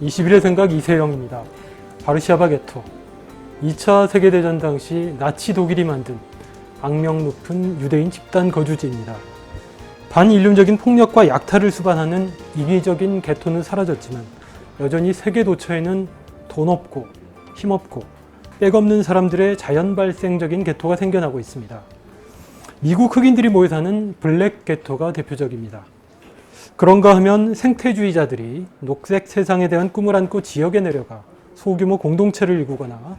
21의 생각 이세영입니다. 바르샤바 게토. 2차 세계대전 당시 나치 독일이 만든 악명 높은 유대인 집단 거주지입니다. 반인륜적인 폭력과 약탈을 수반하는 인위적인 게토는 사라졌지만 여전히 세계 도처에는 돈 없고 힘 없고 백 없는 사람들의 자연 발생적인 게토가 생겨나고 있습니다. 미국 흑인들이 모여 사는 블랙 게토가 대표적입니다. 그런가 하면 생태주의자들이 녹색 세상에 대한 꿈을 안고 지역에 내려가 소규모 공동체를 이루거나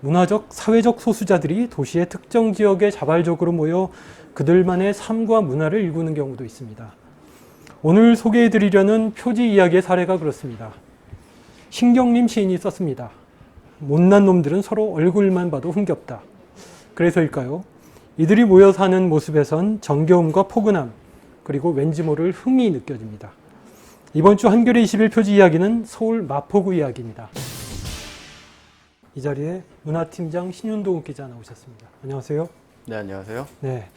문화적, 사회적 소수자들이 도시의 특정 지역에 자발적으로 모여 그들만의 삶과 문화를 일구는 경우도 있습니다. 오늘 소개해드리려는 표지 이야기의 사례가 그렇습니다. 신경림 시인이 썼습니다. 못난 놈들은 서로 얼굴만 봐도 흥겹다. 그래서일까요? 이들이 모여 사는 모습에선 정겨움과 포근함, 그리고 왠지 모를 흥이 느껴집니다. 이번 주 한겨레 21 표지 이야기는 서울 마포구 이야기입니다. 이 자리에 문화팀장 신윤동 기자 나오셨습니다. 안녕하세요. 네, 안녕하세요. 네,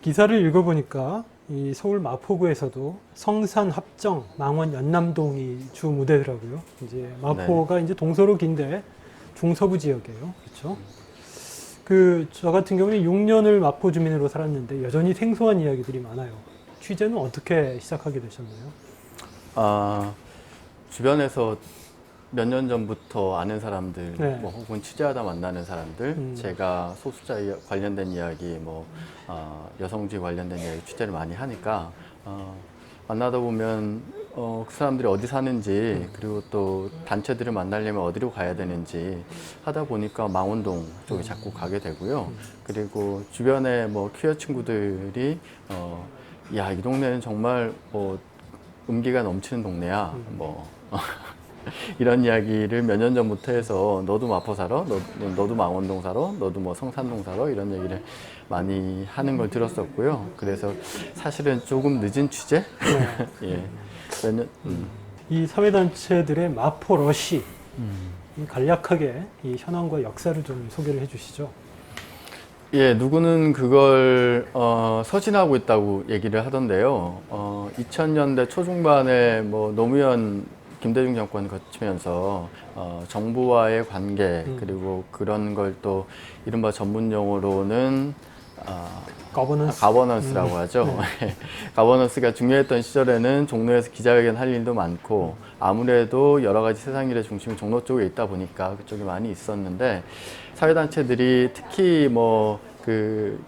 기사를 읽어보니까 이 서울 마포구에서도 성산, 합정, 망원, 연남동이 주 무대더라고요. 이제 마포가 이제 동서로 긴데 중서부 지역이에요. 그렇죠? 저 같은 경우는 6년을 마포 주민으로 살았는데 여전히 생소한 이야기들이 많아요. 취재는 어떻게 시작하게 되셨나요? 주변에서 몇 년 전부터 아는 사람들, 네. 뭐 혹은 취재하다 만나는 사람들, 제가 소수자 관련된 이야기, 여성주의 관련된 이야기 취재를 많이 하니까 만나다 보면 그 사람들이 어디 사는지, 그리고 또 단체들을 만나려면 어디로 가야 되는지 하다 보니까 망원동 쪽에 자꾸 가게 되고요. 그리고 주변에 퀴어 친구들이 야, 이 동네는 정말 음기가 넘치는 동네야. 이런 이야기를 몇 년 전부터 해서 너도 마포 살아? 너도 망원동 살아? 너도 성산동 살아? 이런 얘기를 많이 하는 걸 들었었고요. 그래서 사실은 조금 늦은 취재? 예. 이 사회단체들의 마포 러시, 간략하게 이 현황과 역사를 좀 소개를 해주시죠. 예, 누구는 그걸 서진하고 있다고 얘기를 하던데요. 2000년대 초중반에 노무현 김대중 정권 거치면서 정부와의 관계, 그리고 그런 걸 또 이른바 전문 용어로는 가버넌스라고 하죠. 네. 가버넌스가 중요했던 시절에는 종로에서 기자회견 할 일도 많고 아무래도 여러 가지 세상 일의 중심이 종로 쪽에 있다 보니까 그쪽이 많이 있었는데, 사회단체들이 특히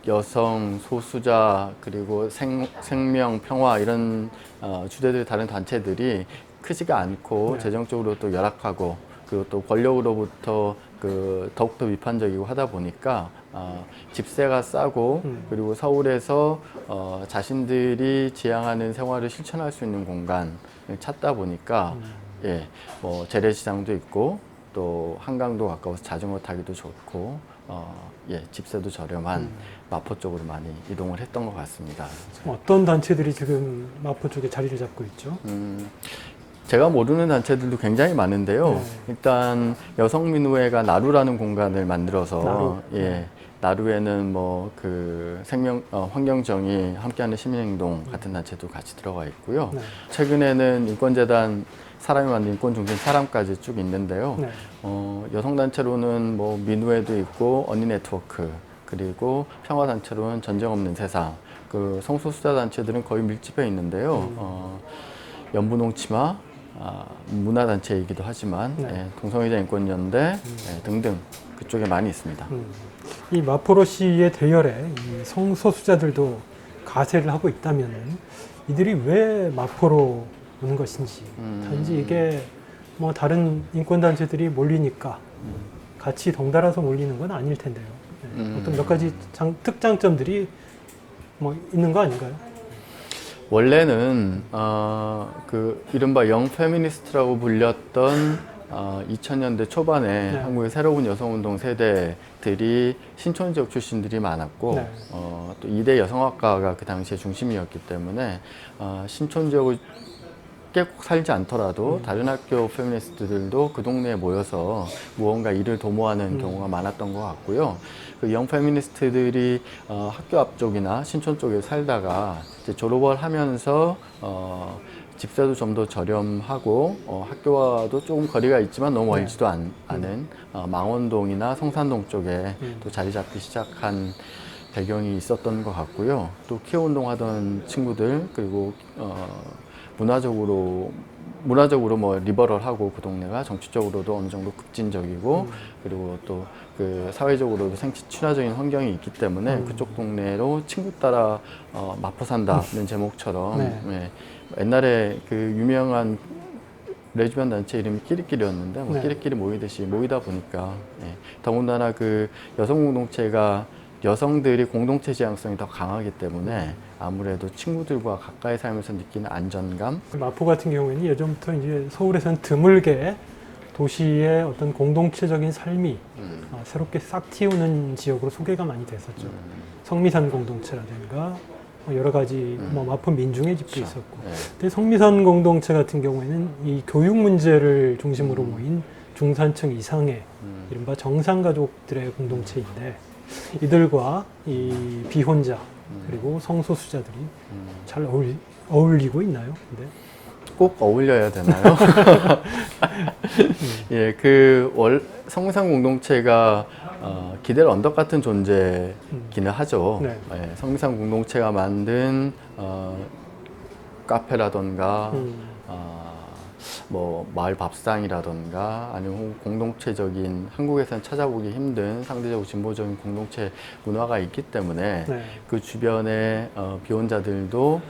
여성, 소수자, 그리고 생명, 평화 이런 주제들이 다른 단체들이 크지가 않고 재정적으로 또 열악하고, 그리고 또 권력으로부터 더욱더 비판적이고 하다 보니까 집세가 싸고, 그리고 서울에서 자신들이 지향하는 생활을 실천할 수 있는 공간을 찾다 보니까 예, 재래시장도 있고 또 한강도 가까워서 자전거 타기도 좋고 예, 집세도 저렴한 마포 쪽으로 많이 이동을 했던 것 같습니다. 어떤 단체들이 지금 마포 쪽에 자리를 잡고 있죠? 제가 모르는 단체들도 굉장히 많은데요. 일단 여성민우회가 나루라는 공간을 만들어서 나루에는 환경정의 함께하는 시민행동 같은 단체도 같이 들어가 있고요. 최근에는 인권재단 사람이 만든 인권중심 사람까지 쭉 있는데요. 여성단체로는 민우회도 있고 언니네트워크, 그리고 평화단체로는 전쟁 없는 세상, 성소수자 단체들은 거의 밀집해 있는데요. 연분홍치마, 문화단체이기도 하지만 동성애자 인권연대 등등 그쪽에 많이 있습니다. 이 마포러시의 대열에 이 성소수자들도 가세를 하고 있다면 이들이 왜 마포로 오는 것인지, 단지 이게 다른 인권단체들이 몰리니까 같이 덩달아서 몰리는 건 아닐 텐데요. 어떤 몇 가지 특장점들이 있는 거 아닌가요? 원래는 이른바 영 페미니스트라고 불렸던 2000년대 초반에 한국의 새로운 여성운동 세대들이 신촌지역 출신들이 많았고 또 이대 여성학과가 그 당시에 중심이었기 때문에 신촌지역을 꼭 살지 않더라도 다른 학교 페미니스트들도 그 동네에 모여서 무언가 일을 도모하는 경우가 많았던 것 같고요. 영 페미니스트들이 학교 앞쪽이나 신촌 쪽에 살다가 이제 졸업을 하면서 집세도 좀 더 저렴하고 학교와도 조금 거리가 있지만 너무 멀지도 않은 망원동이나 성산동 쪽에 또 자리 잡기 시작한 배경이 있었던 것 같고요. 또 키어 운동하던 친구들 그리고 문화적으로 뭐 리버럴하고 그 동네가 정치적으로도 어느 정도 급진적이고 그리고 또 그 사회적으로도 친화적인 환경이 있기 때문에 그쪽 동네로 친구 따라 마포 산다는 제목처럼 예, 옛날에 그 유명한 레즈비언 단체 이름이 끼리끼리였는데 뭐 끼리끼리 모이듯이 모이다 보니까 예, 더군다나 그 여성 공동체가 여성들이 공동체 지향성이 더 강하기 때문에 아무래도 친구들과 가까이 살면서 느끼는 안전감. 마포 같은 경우에는 예전부터 이제 서울에서는 드물게 도시의 어떤 공동체적인 삶이 새롭게 싹 틔우는 지역으로 소개가 많이 됐었죠. 성미산 공동체라든가 여러 가지 뭐 마포 민중의 집도 그렇죠. 있었고. 네. 근데 성미산 공동체 같은 경우에는 이 교육 문제를 중심으로 모인 중산층 이상의 이른바 정상가족들의 공동체인데 이들과 이 비혼자 그리고 성소수자들이 잘 어울리고 있나요? 근데? 꼭 어울려야 되나요? 예, 성미산 공동체가 기댈 언덕 같은 존재기는 하죠. 네. 예, 성미산 공동체가 만든 카페라던가 뭐 마을 밥상이라던가 아니면 공동체적인 한국에서는 찾아보기 힘든 상대적으로 진보적인 공동체 문화가 있기 때문에 네. 그 주변에 비혼자들도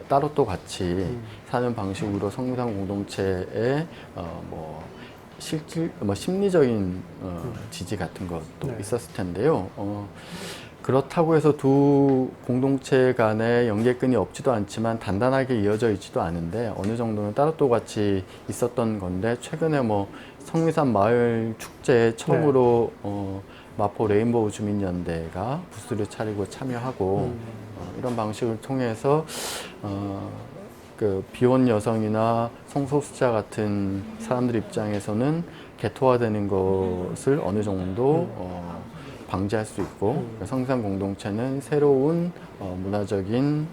따로 또 같이 사는 방식으로 성미산 공동체의 심리적인 지지 같은 것도 네. 있었을 텐데요. 그렇다고 해서 두 공동체 간에 연계끈이 없지도 않지만 단단하게 이어져 있지도 않은데 어느 정도는 따로 또 같이 있었던 건데 최근에 뭐 성미산 마을 축제에 처음으로 마포 레인보우 주민연대가 부스를 차리고 참여하고 이런 방식을 통해서 그 비혼 여성이나 성소수자 같은 사람들 입장에서는 개토화되는 것을 어느 정도 방지할 수 있고 성산 공동체는 새로운 문화적인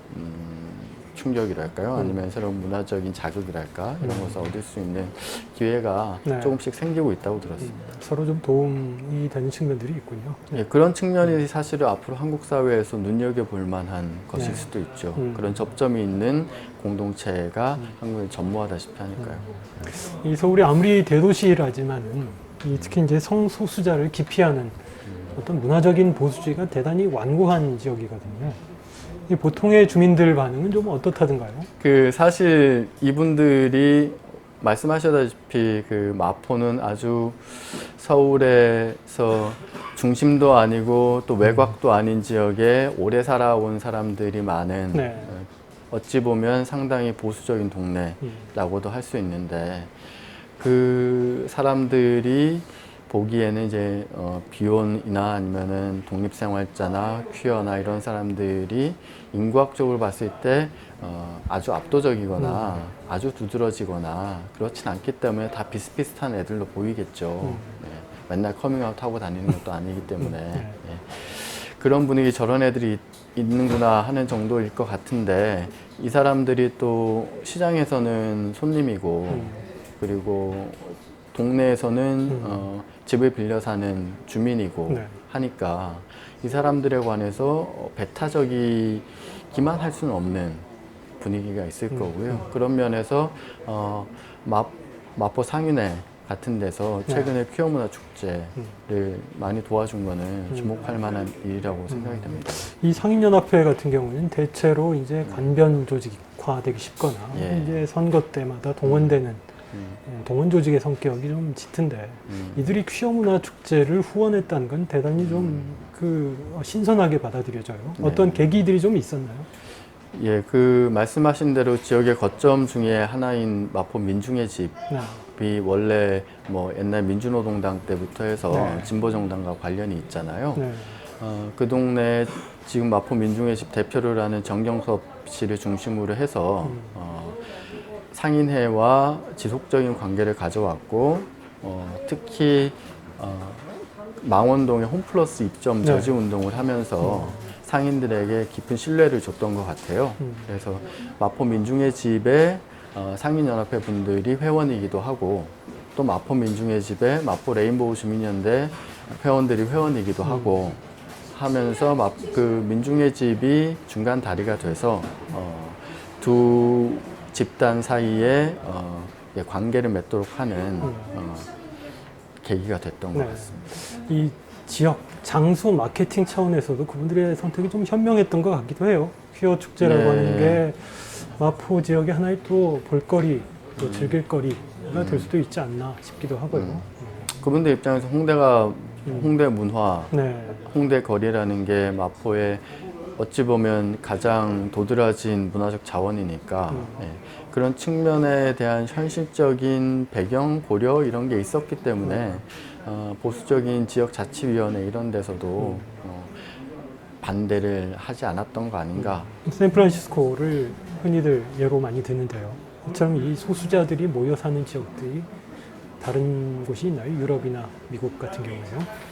충격이랄까요? 아니면 새로운 문화적인 자극이랄까? 이런 것을 얻을 수 있는 기회가 네. 조금씩 생기고 있다고 들었습니다. 서로 좀 도움이 되는 측면들이 있군요. 예, 그런 측면이 사실은 앞으로 한국 사회에서 눈여겨볼 만한 것일 수도 있죠. 그런 접점이 있는 공동체가 한국에 전무하다시피 하니까요. 이 서울이 아무리 대도시라지만은 특히 이제 성소수자를 기피하는 어떤 문화적인 보수주의가 대단히 완고한 지역이거든요. 이 보통의 주민들 반응은 좀 어떻다든가요? 사실 이분들이 말씀하셨다시피 마포는 아주 서울에서 중심도 아니고 또 외곽도 아닌 지역에 오래 살아온 사람들이 많은 네. 어찌 보면 상당히 보수적인 동네라고도 할 수 있는데 그 사람들이 보기에는 이제 비혼이나 아니면은 독립생활자나 퀴어나 이런 사람들이 인구학적으로 봤을 때 아주 압도적이거나 아주 두드러지거나 그렇진 않기 때문에 다 비슷비슷한 애들로 보이겠죠. 네. 맨날 커밍아웃 하고 다니는 것도 아니기 때문에 네. 그런 분위기 저런 애들이 있는구나 하는 정도일 것 같은데 이 사람들이 또 시장에서는 손님이고 그리고 동네에서는 집을 빌려 사는 주민이고 네. 하니까 이 사람들에 관해서 배타적이기만 할 수는 없는 분위기가 있을 거고요. 그런 면에서 마포 상인회 같은 데서 최근에 퀴어 문화 축제를 많이 도와준 거는 주목할 만한 일이라고 생각이 됩니다. 이 상인연합회 같은 경우는 대체로 이제 관변 조직화되기 쉽거나 예. 이제 선거 때마다 동원되는 동원 조직의 성격이 좀 짙은데 이들이 퀴어 문화 축제를 후원했다는 건 대단히 좀 신선하게 받아들여져요. 네. 어떤 계기들이 좀 있었나요? 예, 말씀하신 대로 지역의 거점 중에 하나인 마포 민중의 집이 원래 뭐 옛날 민주노동당 때부터 해서 진보정당과 관련이 있잖아요. 네. 그 동네 지금 마포 민중의 집 대표를 하는 정경섭 씨를 중심으로 해서 상인회와 지속적인 관계를 가져왔고 특히 망원동의 홈플러스 입점 저지 운동을 하면서 상인들에게 깊은 신뢰를 줬던 것 같아요. 그래서 마포 민중의 집에 상인연합회 분들이 회원이기도 하고 또 마포 민중의 집에 마포 레인보우 주민연대 회원들이 회원이기도 하고 하면서 그 민중의 집이 중간 다리가 돼서 두 집단 사이에 관계를 맺도록 하는 계기가 됐던 것 같습니다. 이 지역 장소 마케팅 차원에서도 그분들의 선택이 좀 현명했던 것 같기도 해요. 퀴어 축제라고 네. 하는 게 마포 지역의 하나의 또 볼거리, 또 즐길거리가 될 수도 있지 않나 싶기도 하고요. 그분들 입장에서 홍대가 홍대 문화, 네. 홍대 거리라는 게 마포의 어찌 보면 가장 도드라진 문화적 자원이니까 그런 측면에 대한 현실적인 배경 고려 이런 게 있었기 때문에 보수적인 지역자치위원회 이런 데서도 반대를 하지 않았던 거 아닌가. 샌프란시스코를 흔히들 예로 많이 드는데요. 이처럼 이 소수자들이 모여 사는 지역들이 다른 곳이 있나요? 유럽이나 미국 같은 경우에요?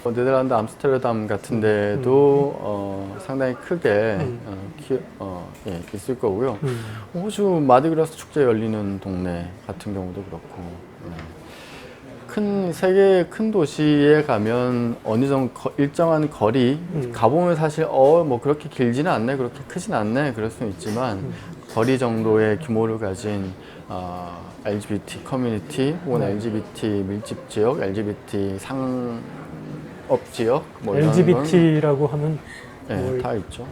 네덜란드 암스테르담 같은 데도 상당히 크게 있을 거고요. 호주 마디그라스 축제 열리는 동네 같은 경우도 그렇고 세계 큰 도시에 가면 어느 정도 일정한 거리 가보면 사실 뭐 그렇게 길지는 않네, 그렇게 크진 않네 그럴 수는 있지만 거리 정도의 규모를 가진 LGBT 커뮤니티 혹은 LGBT 밀집 지역, LGBT 상업 지역 뭐 이런 LGBT라고 하면 네, 다 있죠.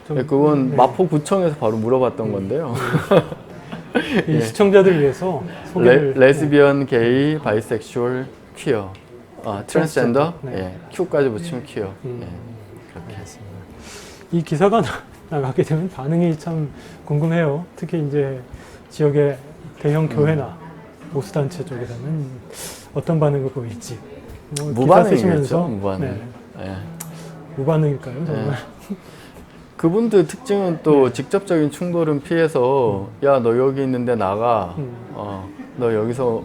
좀, 네, 그건 마포구청에서 바로 물어봤던 건데요. 이 시청자들 위해서 소개를 레즈비언, 게이, 바이섹슈얼, 퀴어, 트랜스젠더, 네. Q까지 붙이면 퀴어. 그렇게 알겠습니다. 이 기사가 나가게 되면 반응이 참 궁금해요. 특히 이제 지역의 대형 교회나 보수단체 쪽에서는 어떤 반응을 보일지. 뭐 무반응이겠죠. 무반응. 무반응일까요, 정말? 그분들 특징은 또 직접적인 충돌은 피해서 야, 너 여기 있는데 나가. 너 여기서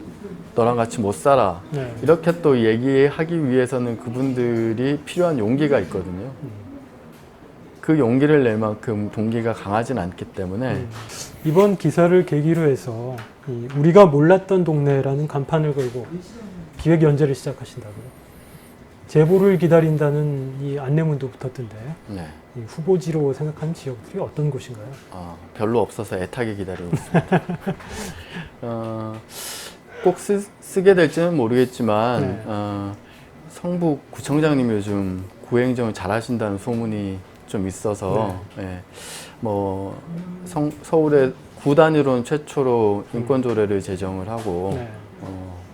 너랑 같이 못 살아. 네. 이렇게 또 얘기하기 위해서는 그분들이 필요한 용기가 있거든요. 그 용기를 낼 만큼 동기가 강하진 않기 때문에 이번 기사를 계기로 해서 이 우리가 몰랐던 동네라는 간판을 걸고 기획 연재를 시작하신다고요. 제보를 기다린다는 이 안내문도 붙었던데 네. 이 후보지로 생각하는 지역들이 어떤 곳인가요? 별로 없어서 애타게 기다리고 있습니다. 꼭 쓰게 될지는 모르겠지만 성북 구청장님이 요즘 구행정을 잘하신다는 소문이 좀 있어서 뭐 서울의 구 단위로는 최초로 인권조례를 제정을 하고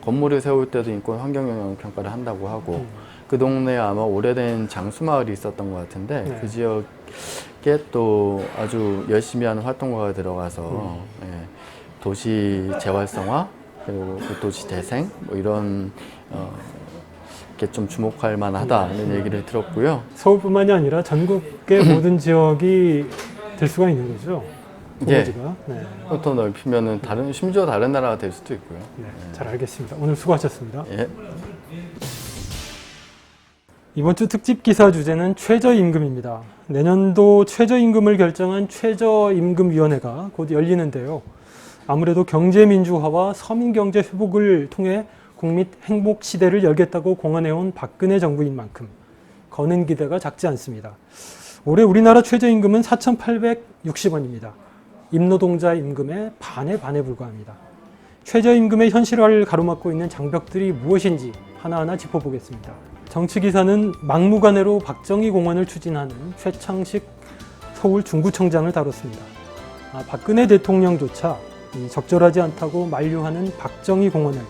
건물을 세울 때도 인권 환경영향평가를 한다고 하고 그 동네에 아마 오래된 장수마을이 있었던 것 같은데 그 지역에 또 아주 열심히 하는 활동가가 들어가서 도시 재활성화 그리고 그 도시 재생 뭐 이런 게 좀 주목할 만하다는 얘기를 들었고요. 서울뿐만이 아니라 전국의 모든 지역이 될 수가 있는 거죠. 후보지가. 더 넓히면은 심지어 다른 나라가 될 수도 있고요. 잘 알겠습니다. 오늘 수고하셨습니다. 예. 이번 주 특집 기사 주제는 최저임금입니다. 내년도 최저임금을 결정한 최저임금위원회가 곧 열리는데요. 아무래도 경제민주화와 서민경제 회복을 통해 국민 행복 시대를 열겠다고 공언해온 박근혜 정부인 만큼 거는 기대가 작지 않습니다. 올해 우리나라 최저임금은 4,860원입니다. 임노동자 임금의 반에 불과합니다. 최저임금의 현실화를 가로막고 있는 장벽들이 무엇인지 하나하나 짚어보겠습니다. 정치기사는 막무가내로 박정희 공원을 추진하는 최창식 서울 중구청장을 다뤘습니다. 박근혜 대통령조차 적절하지 않다고 만류하는 박정희 공원을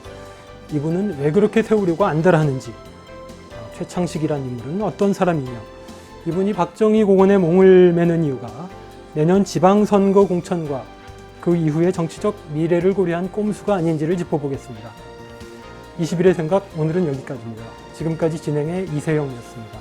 이분은 왜 그렇게 세우려고 안달하는지, 최창식이란 인물은 어떤 사람이며 이분이 박정희 공원에 몽을 매는 이유가 내년 지방선거 공천과 그 이후의 정치적 미래를 고려한 꼼수가 아닌지를 짚어보겠습니다. 21의 생각, 오늘은 여기까지입니다. 지금까지 진행의 이세영이었습니다.